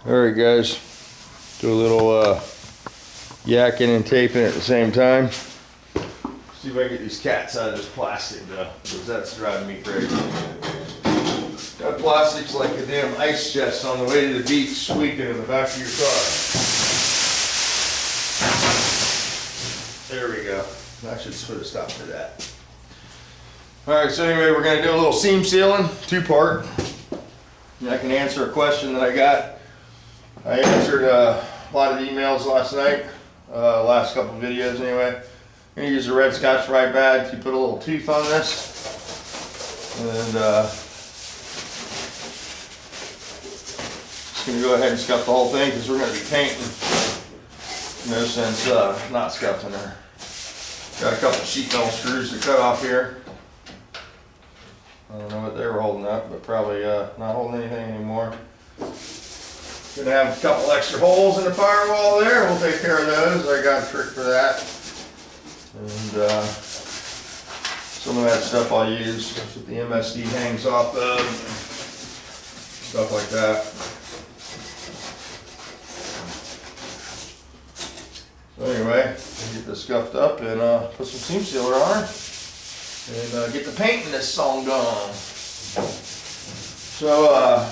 Alright guys, do a little yakking and taping at the same time. See if I can get these cats out of this plastic though, because that's driving me crazy. That plastic's like a damn ice chest on the way to the beach squeaking in the back of your car. There we go. I should put a stop to that. Alright, so anyway, we're going to do a little seam sealing, two-part. I can answer a question that I got. I answered a lot of the emails last night, last couple of videos anyway. I'm going to use a red Scotch-Brite badge. You put a little tooth on this. And just going to go ahead and scuff the whole thing because we're going to be painting. No sense not scuffing her. Got a couple sheet metal screws to cut off here. I don't know what they were holding up, but probably not holding anything anymore. Gonna have a couple extra holes in the firewall there. We'll take care of those. I got a trick for that. And some of that stuff I'll use. That's what the MSD hangs off of. Stuff like that. So anyway, get this scuffed up and put some seam sealer on her. And get the paint in this song going. So,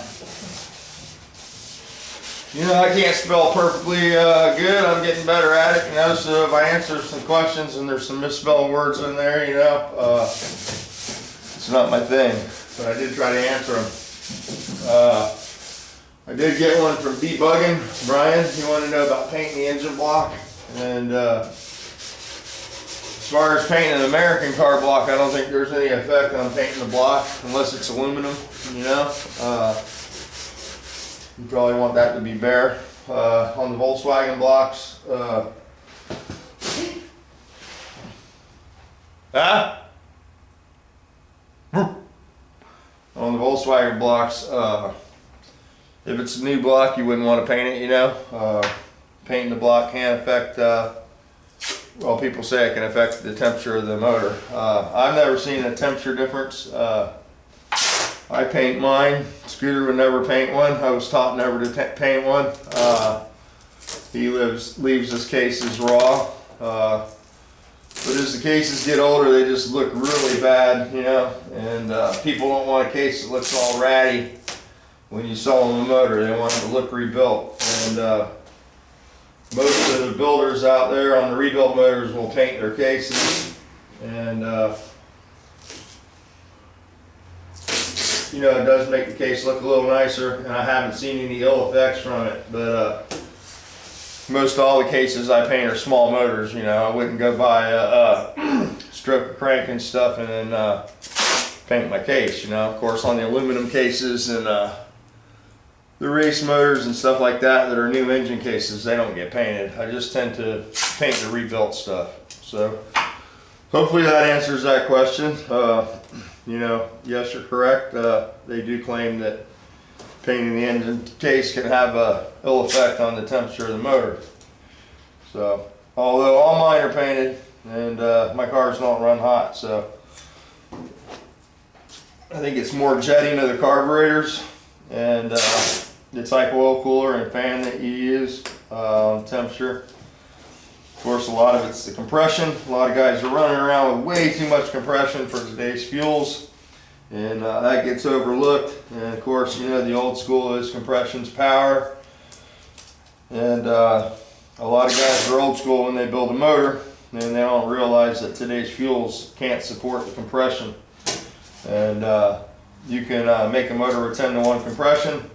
you know, I can't spell perfectly good. I'm getting better at it, you know, so if I answer some questions and there's some misspelled words in there, you know, it's not my thing. But I did try to answer them. I did get one from Debugging, Brian. He wanted to know about painting the engine block. And as far as painting an American car block, I don't think there's any effect on painting the block unless it's aluminum, you know. You probably want that to be bare. On the Volkswagen blocks, on the Volkswagen blocks, if it's a new block, you wouldn't want to paint it, you know. Painting the block can affect, well, people say it can affect the temperature of the motor. I've never seen a temperature difference. I paint mine. Scooter would never paint one. I was taught never to paint one. He leaves his cases raw. But as the cases get older, they just look really bad, you know. And people don't want a case that looks all ratty when you sell them a motor. They want it to look rebuilt. And most of the builders out there on the rebuilt motors will paint their cases, and you know, it does make the case look a little nicer, and I haven't seen any ill effects from it. But most all the cases I paint are small motors. You know, I wouldn't go buy a stroke a crank and stuff and then paint my case. You know, of course, on the aluminum cases and the race motors and stuff like that are new engine cases, they don't get painted. I just tend to paint the rebuilt stuff. So hopefully that answers that question. You know, yes, you're correct. They do claim that painting the engine case can have a ill effect on the temperature of the motor. So, although all mine are painted and my cars don't run hot, so I think it's more jetting of the carburetors and the type of oil cooler and fan that you use, temperature. Of course, a lot of it's the compression. A lot of guys are running around with way too much compression for today's fuels, and that gets overlooked. And of course, you know, the old school is compression's power. And a lot of guys are old school when they build a motor, and they don't realize that today's fuels can't support the compression. And you can make a motor with 10-to-1 compression,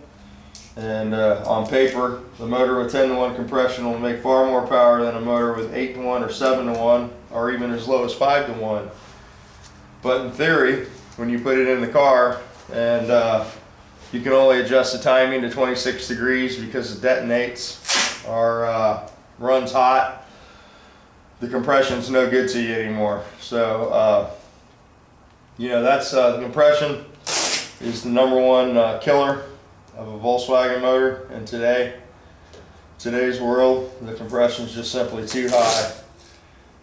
and on paper the motor with 10-to-1 compression will make far more power than a motor with 8-to-1 or 7-to-1 or even as low as 5-to-1. But in theory, when you put it in the car and you can only adjust the timing to 26 degrees because it detonates or runs hot, the compression's no good to you anymore. So you know, that's the compression is the #1 killer of a Volkswagen motor. And today's world, the compression is just simply too high,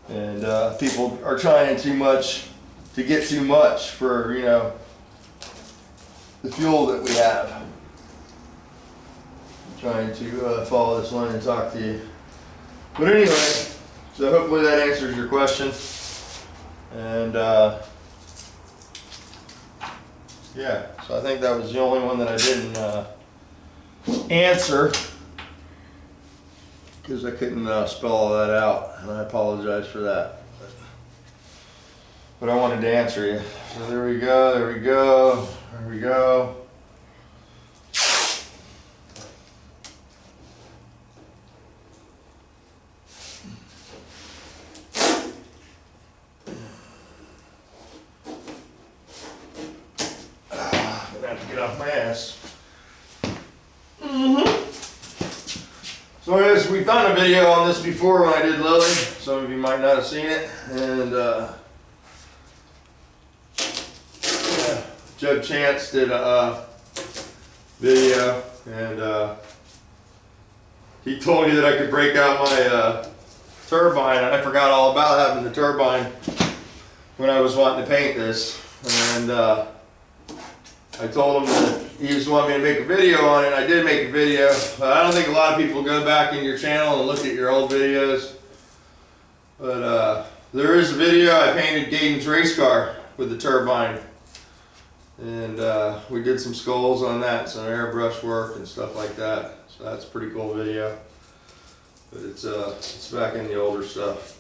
and people are trying too much to get too much for, you know, the fuel that we have. trying to follow this line and talk to you. But anyway, so hopefully that answers your question. And yeah, so I think that was the only one that I didn't answer because I couldn't spell all that out, and I apologize for that. But I wanted to answer you. So there we go, there we go, there we go. Off my ass. So as we've done a video on this before when I did Lily, some of you might not have seen it, and yeah, Joe Chance did a video, and he told me that I could break out my turbine, and I forgot all about having the turbine when I was wanting to paint this, and I told him that he just wanted me to make a video on it. I did make a video. I don't think a lot of people go back in your channel and look at your old videos. But there is a video. I painted Gaten's race car with the turbine. And we did some skulls on that, some airbrush work and stuff like that. So that's a pretty cool video. But it's back in the older stuff.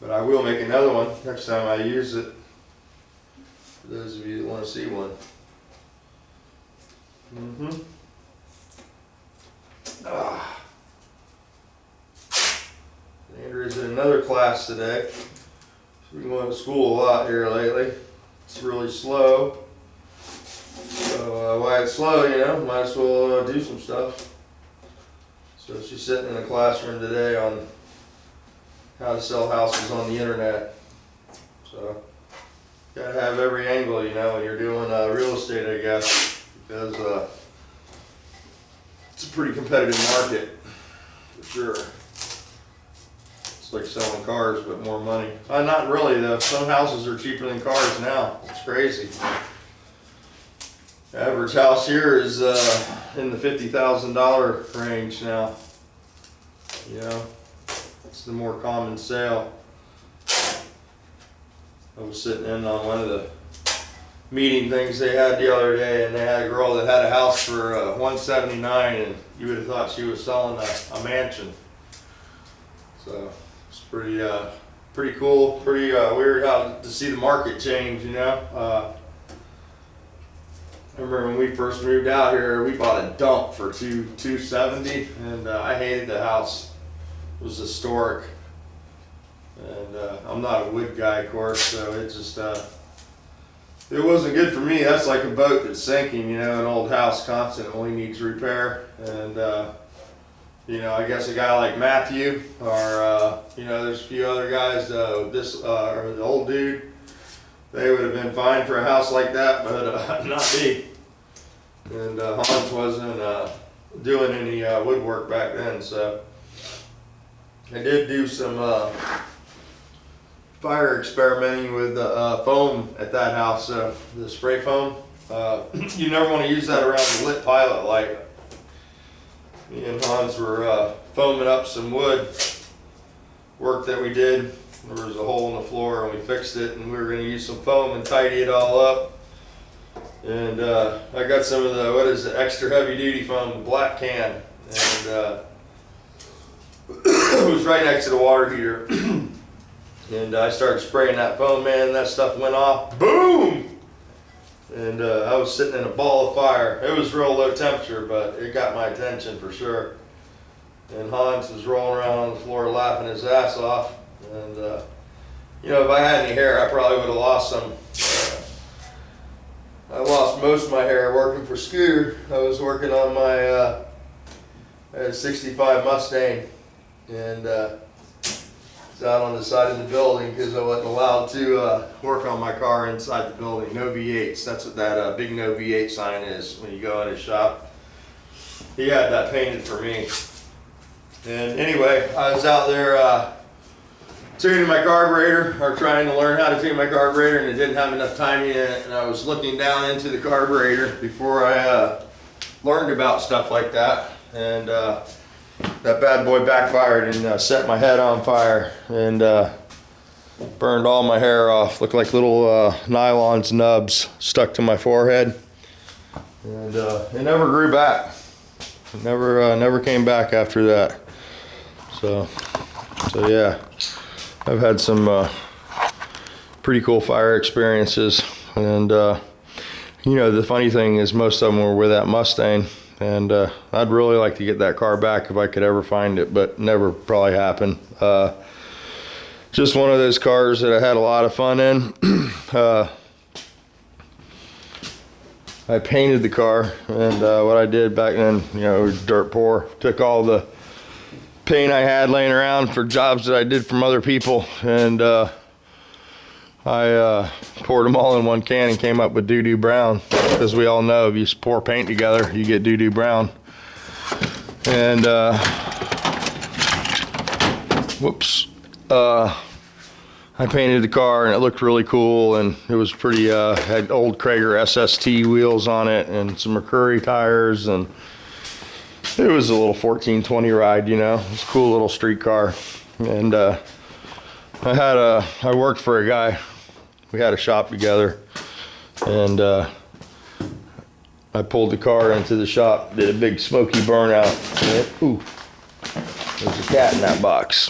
But I will make another one next time I use it, for those of you that want to see one. Andrew's in another class today. We've been going to school a lot here lately. It's really slow. So while it's slow, you know, might as well do some stuff. So she's sitting in the classroom today on how to sell houses on the internet. So, gotta have every angle, you know, when you're doing real estate, I guess, because it's a pretty competitive market, for sure. It's like selling cars, but more money. Not really, though. Some houses are cheaper than cars now. It's crazy. The average house here is in the $50,000 range now, you know. It's the more common sale. I was sitting in on one of the meeting things they had the other day, and they had a girl that had a house for $179, and you would have thought she was selling a mansion. So it's pretty cool, pretty weird how to see the market change, you know. I remember when we first moved out here, we bought a dump for $270, and I hated the house. It was historic, and I'm not a wood guy, of course, so it just it wasn't good for me. That's like a boat that's sinking, you know. An old house constantly needs repair, and you know, I guess a guy like Matthew, or you know, there's a few other guys, or the old dude, they would have been fine for a house like that, but not me. And Hans wasn't doing any woodwork back then, so I did do some fire experimenting with foam at that house, the spray foam. You never want to use that around the lit pilot light. Me and Hans were foaming up some wood work that we did. There was a hole in the floor, and we fixed it, and we were going to use some foam and tidy it all up. And I got some of the extra heavy duty foam, the black can, and it was right next to the water heater. And I started spraying that foam, man, and that stuff went off. Boom! And I was sitting in a ball of fire. It was real low temperature, but it got my attention for sure. And Hans was rolling around on the floor laughing his ass off. And you know, if I had any hair, I probably would have lost some. I lost most of my hair working for Scooter. I was working on my I had a 65 Mustang, and it's out on the side of the building because I wasn't allowed to work on my car inside the building. No V8s. That's what that big no V8 sign is when you go in his shop. He had that painted for me. And anyway, I was out there tuning my carburetor, or trying to learn how to tune my carburetor, and it didn't have enough timing in it, and I was looking down into the carburetor before I learned about stuff like that, and that bad boy backfired and set my head on fire and burned all my hair off. Looked like little nylon nubs stuck to my forehead, and it never grew back. It never came back after that. So yeah, I've had some pretty cool fire experiences, and you know, the funny thing is most of them were with that Mustang, and I'd really like to get that car back if I could ever find it, but never probably happen. Just one of those cars that I had a lot of fun in. I painted the car, and what I did back then, you know, it was dirt poor. Took all the paint I had laying around for jobs that I did from other people, and I poured them all in one can and came up with doo-doo brown, because we all know if you pour paint together, you get doo-doo brown. And whoops. I painted the car, and it looked really cool, and it was pretty, had old Krager SST wheels on it and some Mercury tires, and it was a little 1420 ride, you know. It was a cool little street car. And I worked for a guy. We had a shop together, and I pulled the car into the shop, did a big smoky burnout. Ooh, there's a cat in that box.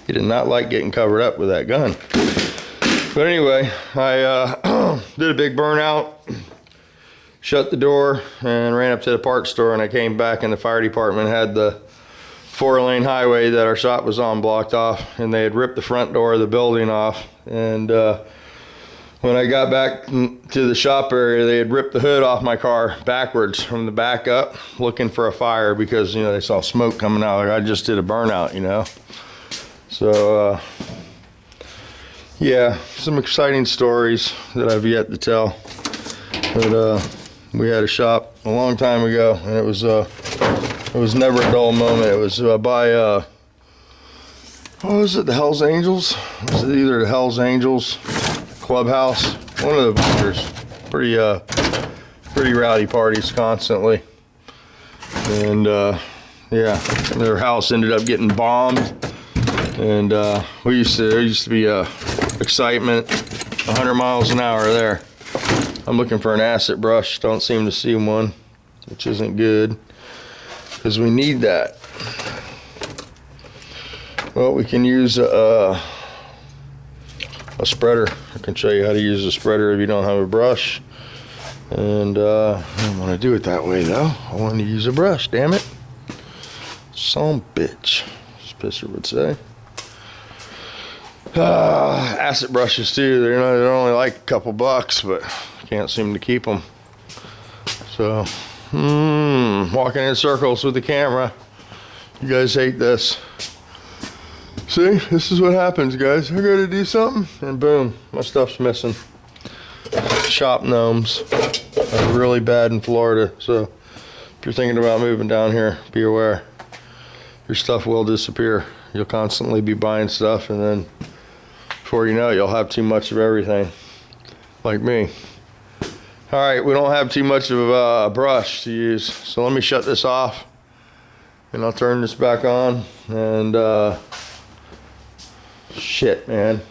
He did not like getting covered up with that gun. But anyway, I did a big burnout, shut the door, and ran up to the parts store, and I came back, and the fire department had the 4-lane highway that our shop was on blocked off, and they had ripped the front door of the building off. And when I got back to the shop area, they had ripped the hood off my car backwards from the back up, looking for a fire, because, you know, they saw smoke coming out. Like, I just did a burnout, you know. So yeah, some exciting stories that I've yet to tell. But we had a shop a long time ago, and it was never a dull moment. It was by what was it, the Hells Angels? Was it either the Hells Angels Clubhouse? One of the vendors. Pretty rowdy parties constantly. And yeah, their house ended up getting bombed. And there used to be excitement 100 miles an hour there. I'm looking for an acid brush, don't seem to see one, which isn't good, because we need that. Well, we can use a spreader. I can show you how to use a spreader if you don't have a brush. And I don't want to do it that way though. I want to use a brush, damn it. Some bitch, as Pisser would say. Acid brushes too, they're only like a couple bucks, but I can't seem to keep them. So, walking in circles with the camera. You guys hate this. See, this is what happens, guys. I gotta do something, and boom, my stuff's missing. Shop gnomes are really bad in Florida, so if you're thinking about moving down here, be aware. Your stuff will disappear. You'll constantly be buying stuff, and then before you know it, you'll have too much of everything, like me. All right, we don't have too much of a brush to use, so let me shut this off, and I'll turn this back on. And shit, man.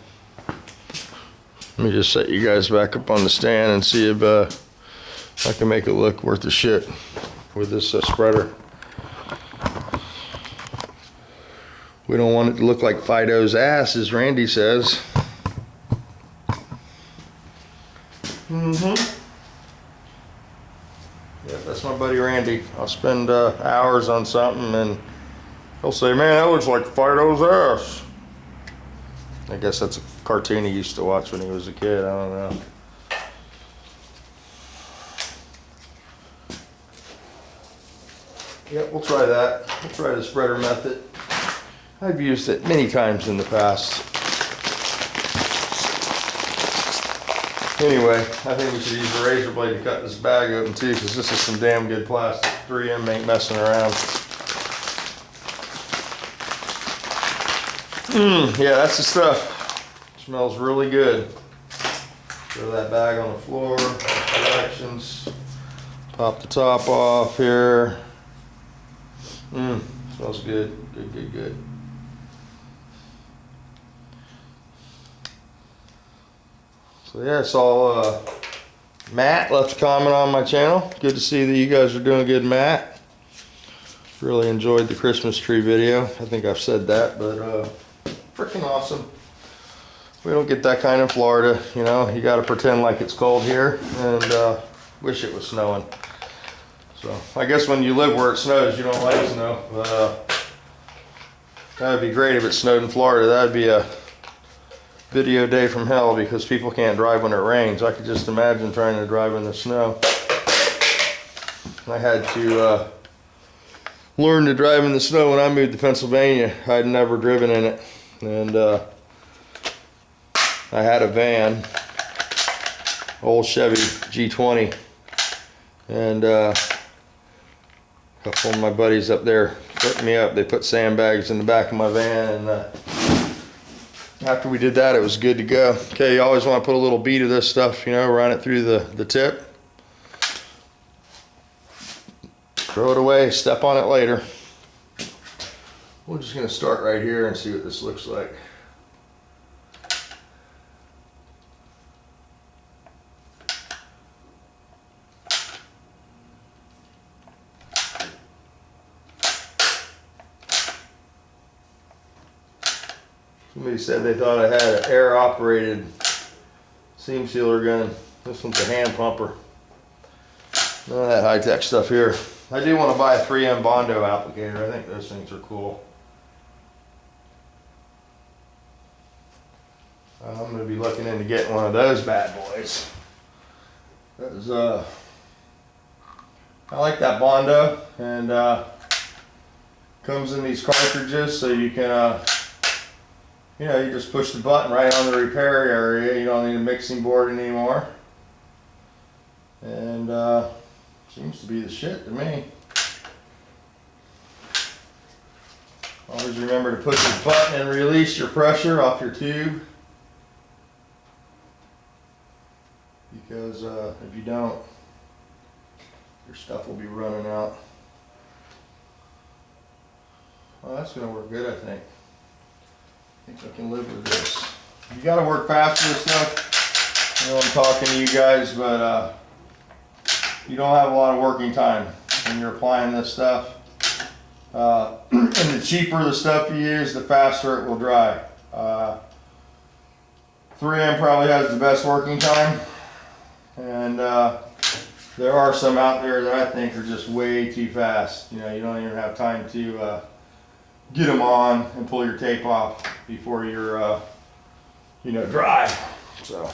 Let me just set you guys back up on the stand and see if I can make it look worth the shit with this spreader. We don't want it to look like Fido's ass, as Randy says. Yeah, that's my buddy Randy. I'll spend hours on something, and he'll say, man, that looks like Fido's ass. I guess that's a cartoon he used to watch when he was a kid. I don't know. Yep, we'll try that. We'll try the spreader method. I've used it many times in the past. Anyway, I think we should use a razor blade to cut this bag open too, because this is some damn good plastic. 3M ain't messing around. Yeah, that's the stuff. Smells really good. Throw that bag on the floor. Directions. Pop the top off here. Smells good. Good, good, good. So yeah, it's all Matt left a comment on my channel. Good to see that you guys are doing good, Matt. Really enjoyed the Christmas tree video. I think I've said that, but freaking awesome. We don't get that kind in Florida, you know. You got to pretend like it's cold here, and wish it was snowing. So I guess when you live where it snows, you don't like snow. That would be great if it snowed in Florida. That would be a video day from hell, because people can't drive when it rains. I could just imagine trying to drive in the snow. I had to learn to drive in the snow when I moved to Pennsylvania. I'd never driven in it, and I had a van, old Chevy G20, and a couple of my buddies up there put me up. They put sandbags in the back of my van, and after we did that, it was good to go. Okay, you always want to put a little bead of this stuff, you know, run it through the tip. Throw it away, step on it later. We're just going to start right here and see what this looks like. Somebody said they thought I had an air-operated seam sealer gun. This one's a hand pumper. None of that high-tech stuff here. I do want to buy a 3M Bondo applicator. I think those things are cool. I'm going to be looking into getting one of those bad boys. I like that Bondo, and comes in these cartridges, so you can you know, you just push the button right on the repair area. You don't need a mixing board anymore. And seems to be the shit to me. Always remember to push the button and release your pressure off your tube. Because if you don't, your stuff will be running out. Well, that's going to work good, I think. I think I can live with this. You got to work fast with this stuff. I know I'm talking to you guys, but you don't have a lot of working time when you're applying this stuff. And the cheaper the stuff you use, the faster it will dry. 3M probably has the best working time, and there are some out there that I think are just way too fast. You know, you don't even have time to get them on and pull your tape off before you're you know, dry. So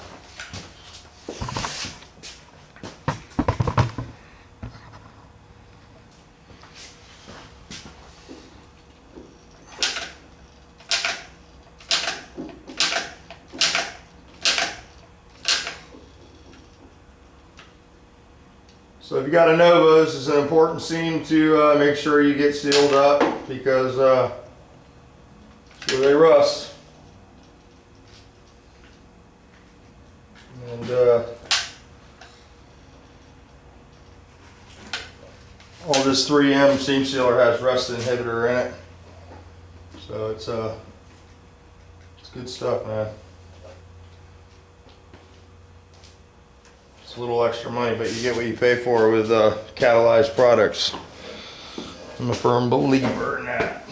if you got a Nova, this is an important seam to make sure you get sealed up, because where they rust. And all this 3M seam sealer has rust inhibitor in it, so it's good stuff, man. It's a little extra money, but you get what you pay for with catalyzed products. I'm a firm believer in that.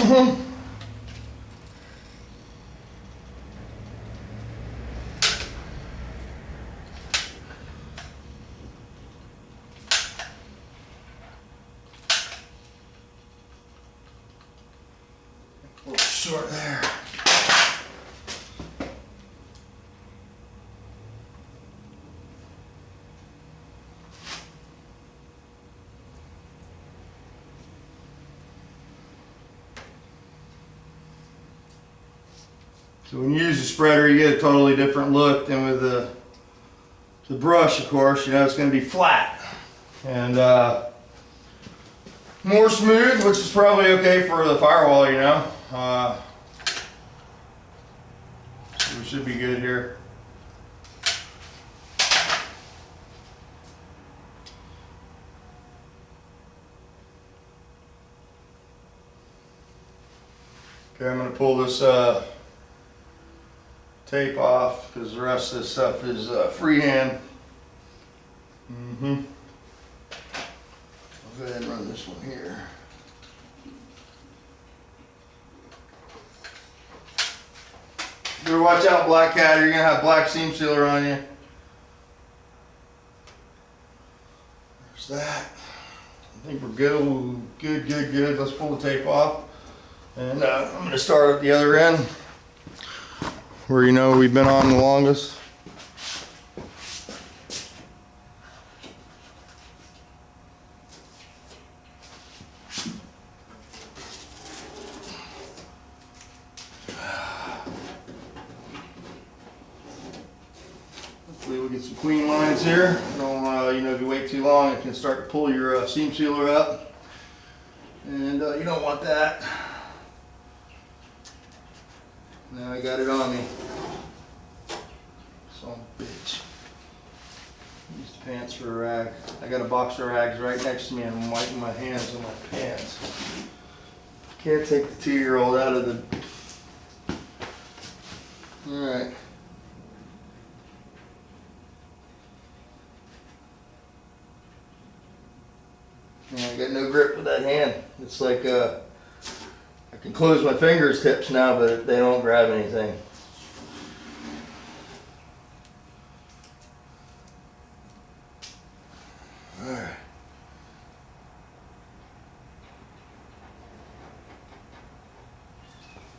A little short there. So when you use a spreader, you get a totally different look than with the brush, of course. You know, it's going to be flat and more smooth, which is probably okay for the firewall, you know. So we should be good here. Okay, I'm going to pull this tape off because the rest of this stuff is freehand. I'll go ahead and run this one here. Better watch out, Black Cat, or you're going to have black seam sealer on you. There's that. I think we're good. Good. Let's pull the tape off. And I'm going to start at the other end, where you know we've been on the longest. Hopefully we'll get some clean lines here. Don't, you know, if you wait too long, it can start to pull your seam sealer up, and you don't want that. Now I got it on me. Son of a bitch. Use the pants for a rag. I got a box of rags right next to me and I'm wiping my hands on my pants. Can't take the 2-year-old out of the... Alright. I got no grip with that hand. It's like I can close my fingers tips now, but they don't grab anything. All right.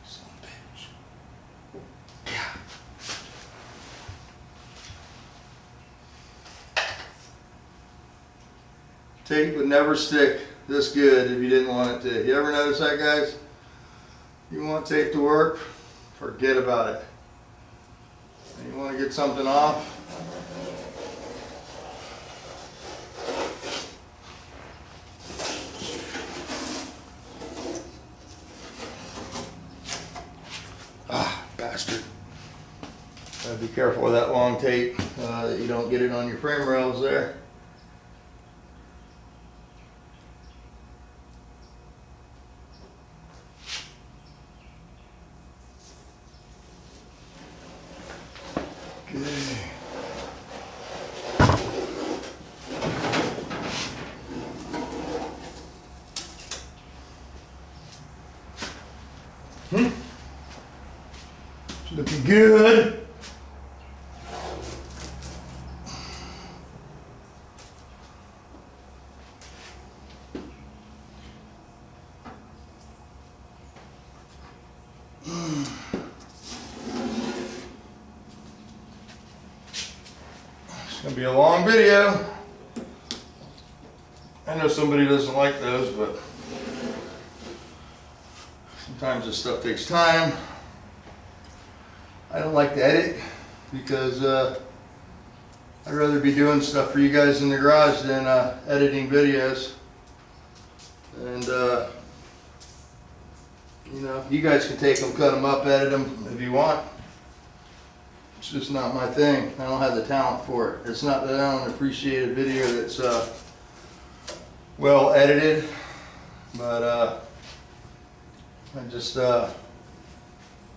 Son of a bitch. Yeah. Tape would never stick this good if you didn't want it to. You ever notice that, guys? You want tape to work? Forget about it. And you want to get something off? Ah, bastard. Gotta be careful with that long tape that you don't get it on your frame rails there. It's looking good. It's gonna be a long video. I know somebody doesn't like those, but sometimes this stuff takes time. I don't like to edit because I'd rather be doing stuff for you guys in the garage than editing videos. And you know, you guys can take them, cut them up, edit them if you want. It's just not my thing. I don't have the talent for it. It's not that I don't appreciate a video that's well edited, but I just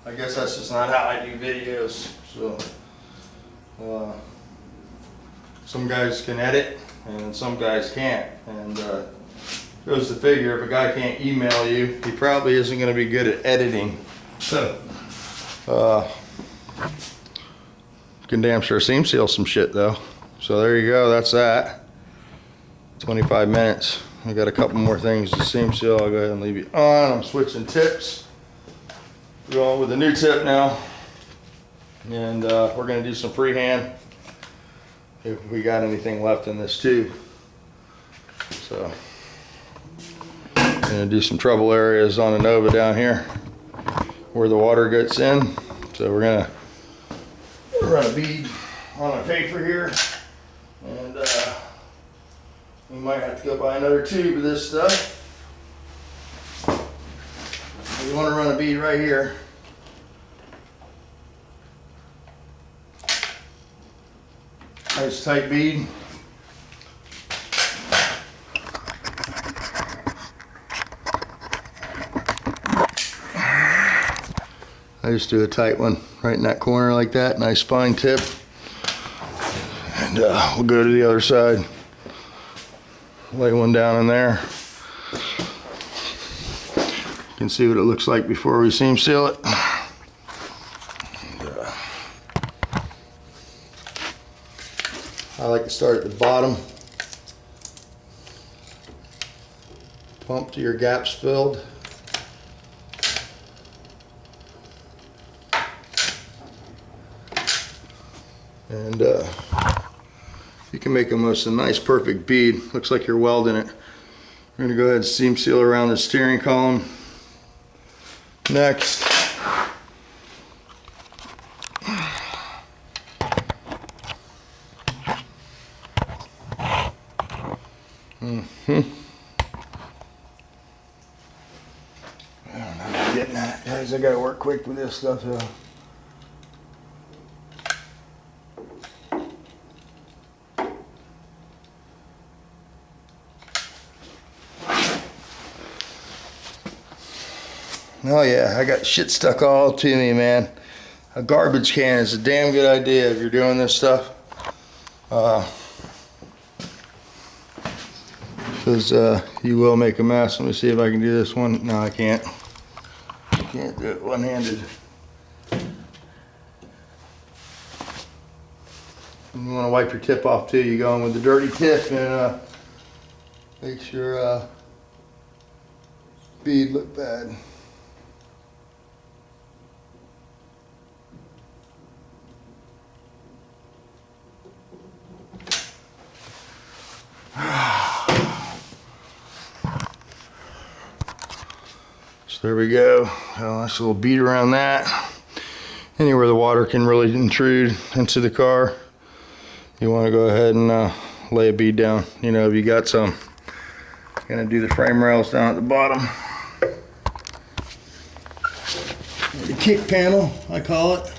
I guess that's just not how I do videos. So some guys can edit and some guys can't, and goes to figure, if a guy can't email you, he probably isn't going to be good at editing. So, can damn sure seam seal some shit though. So there you go, that's that. 25 minutes. I got a couple more things to seam seal. I'll go ahead and leave you on. I'm switching tips. Going with a new tip now. And we're going to do some freehand if we got anything left in this tube. So, I'm going to do some trouble areas on the Nova down here where the water gets in. So we're going to run a bead on a paper here. And we might have to go buy another tube of this stuff. We want to run a bead right here. Nice tight bead. I just do a tight one right in that corner like that. Nice fine tip. And we'll go to the other side. Lay one down in there. You can see what it looks like before we seam seal it. And, I like to start at the bottom. Pump till your gap's filled. And you can make almost a nice perfect bead. Looks like you're welding it. We're gonna go ahead and seam seal around the steering column. Next. I don't know how I'm getting that. Guys, I gotta work quick with this stuff though. Oh yeah, I got shit stuck all to me, man. A garbage can is a damn good idea if you're doing this stuff. Because you will make a mess. Let me see if I can do this one. No, I can't. Can't do it one-handed. You want to wipe your tip off too. You go in with the dirty tip and makes your bead look bad. So there we go. Well, nice little bead around that. Anywhere the water can really intrude into the car, you want to go ahead and lay a bead down. You know, if you got some. Gonna do the frame rails down at the bottom. The kick panel, I call it.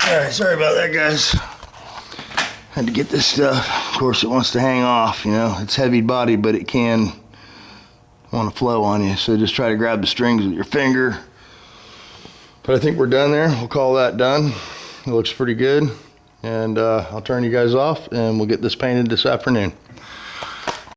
Alright, sorry about that, guys. Had to get this stuff. Of course, it wants to hang off, you know. It's heavy body, but it can want to flow on you. So just try to grab the strings with your finger. But I think we're done there. We'll call that done. It looks pretty good. And I'll turn you guys off and we'll get this painted this afternoon.